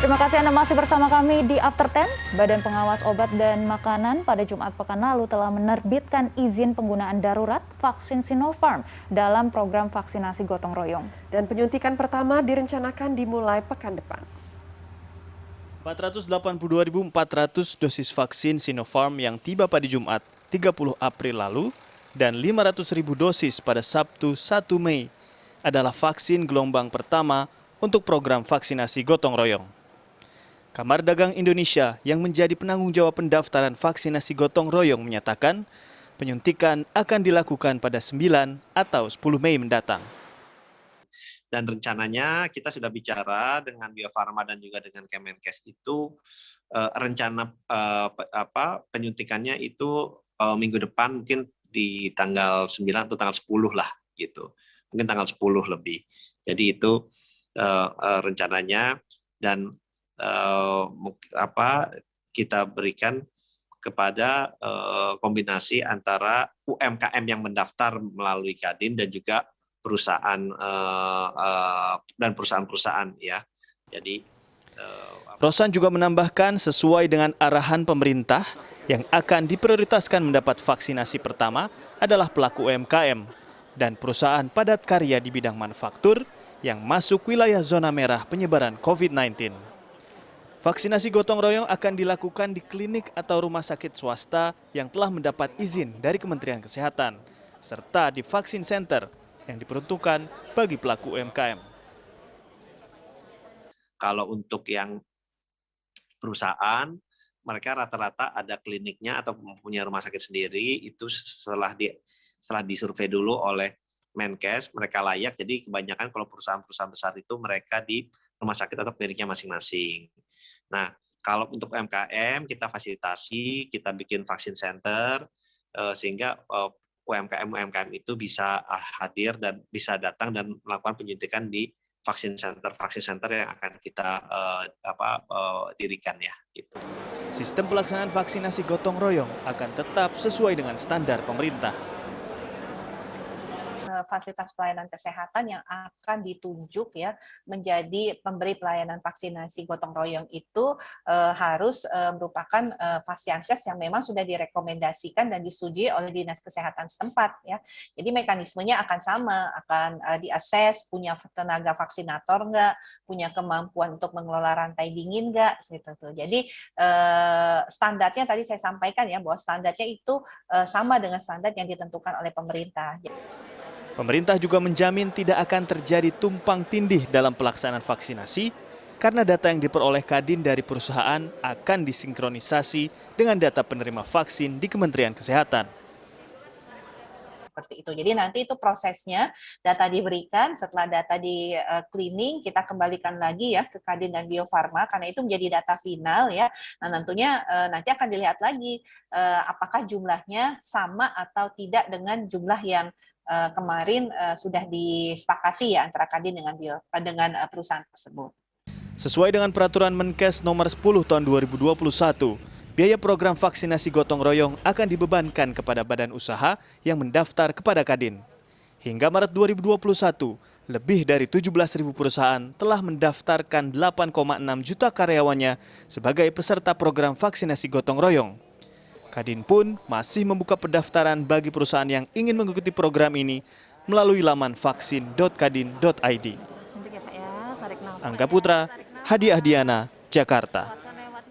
Terima kasih Anda masih bersama kami di After 10. Badan Pengawas Obat dan Makanan pada Jumat pekan lalu telah menerbitkan izin penggunaan darurat vaksin Sinopharm dalam program vaksinasi gotong royong. Dan penyuntikan pertama direncanakan dimulai pekan depan. 482.400 dosis vaksin Sinopharm yang tiba pada Jumat 30 April lalu dan 500.000 dosis pada Sabtu 1 Mei adalah vaksin gelombang pertama untuk program vaksinasi gotong royong. Kamar Dagang Indonesia yang menjadi penanggung jawab pendaftaran vaksinasi gotong royong menyatakan penyuntikan akan dilakukan pada 9 atau 10 Mei mendatang. Dan rencananya kita sudah bicara dengan Bio Farma dan juga dengan Kemenkes itu rencana penyuntikannya itu minggu depan mungkin di tanggal 9 atau tanggal 10 lah gitu. Mungkin tanggal 10 lebih. Jadi itu rencananya dan kita berikan kepada kombinasi antara UMKM yang mendaftar melalui Kadin dan juga perusahaan dan perusahaan-perusahaan ya. Jadi Rosan juga menambahkan sesuai dengan arahan pemerintah yang akan diprioritaskan mendapat vaksinasi pertama adalah pelaku UMKM dan perusahaan padat karya di bidang manufaktur yang masuk wilayah zona merah penyebaran COVID-19. Vaksinasi gotong royong akan dilakukan di klinik atau rumah sakit swasta yang telah mendapat izin dari Kementerian Kesehatan, serta di vaksin center yang diperuntukkan bagi pelaku UMKM. Kalau untuk yang perusahaan, mereka rata-rata ada kliniknya atau punya rumah sakit sendiri, itu setelah disurvei dulu oleh Menkes, mereka layak. Jadi kebanyakan kalau perusahaan-perusahaan besar itu mereka di rumah sakit atau kliniknya masing-masing. Nah, kalau untuk UMKM kita fasilitasi, kita bikin vaksin center sehingga UMKM itu bisa hadir dan bisa datang dan melakukan penyuntikan di vaksin center yang akan kita dirikan ya. Gitu. Sistem pelaksanaan vaksinasi gotong royong akan tetap sesuai dengan standar pemerintah. Fasilitas pelayanan kesehatan yang akan ditunjuk ya menjadi pemberi pelayanan vaksinasi gotong royong itu harus merupakan Fasiankes yang memang sudah direkomendasikan dan disetujui oleh Dinas Kesehatan setempat ya. Jadi mekanismenya akan sama, akan diakses punya tenaga vaksinator enggak, punya kemampuan untuk mengelola rantai dingin enggak gitu tuh. Jadi standarnya tadi saya sampaikan ya bahwa standarnya itu sama dengan standar yang ditentukan oleh pemerintah. Pemerintah juga menjamin tidak akan terjadi tumpang tindih dalam pelaksanaan vaksinasi karena data yang diperoleh Kadin dari perusahaan akan disinkronisasi dengan data penerima vaksin di Kementerian Kesehatan. Seperti itu. Jadi nanti itu prosesnya data diberikan, setelah data di cleaning kita kembalikan lagi ya ke Kadin dan Bio Farma karena itu menjadi data final ya. Nah, tentunya nanti akan dilihat lagi apakah jumlahnya sama atau tidak dengan jumlah yang kemarin sudah disepakati ya antara Kadin dengan perusahaan tersebut. Sesuai dengan peraturan Menkes nomor 10 tahun 2021, biaya program vaksinasi gotong royong akan dibebankan kepada badan usaha yang mendaftar kepada Kadin. Hingga Maret 2021, lebih dari 17.000 perusahaan telah mendaftarkan 8,6 juta karyawannya sebagai peserta program vaksinasi gotong royong. Kadin pun masih membuka pendaftaran bagi perusahaan yang ingin mengikuti program ini melalui laman vaksin.kadin.id. Angga Putra, Hadi Ahdiana, Jakarta.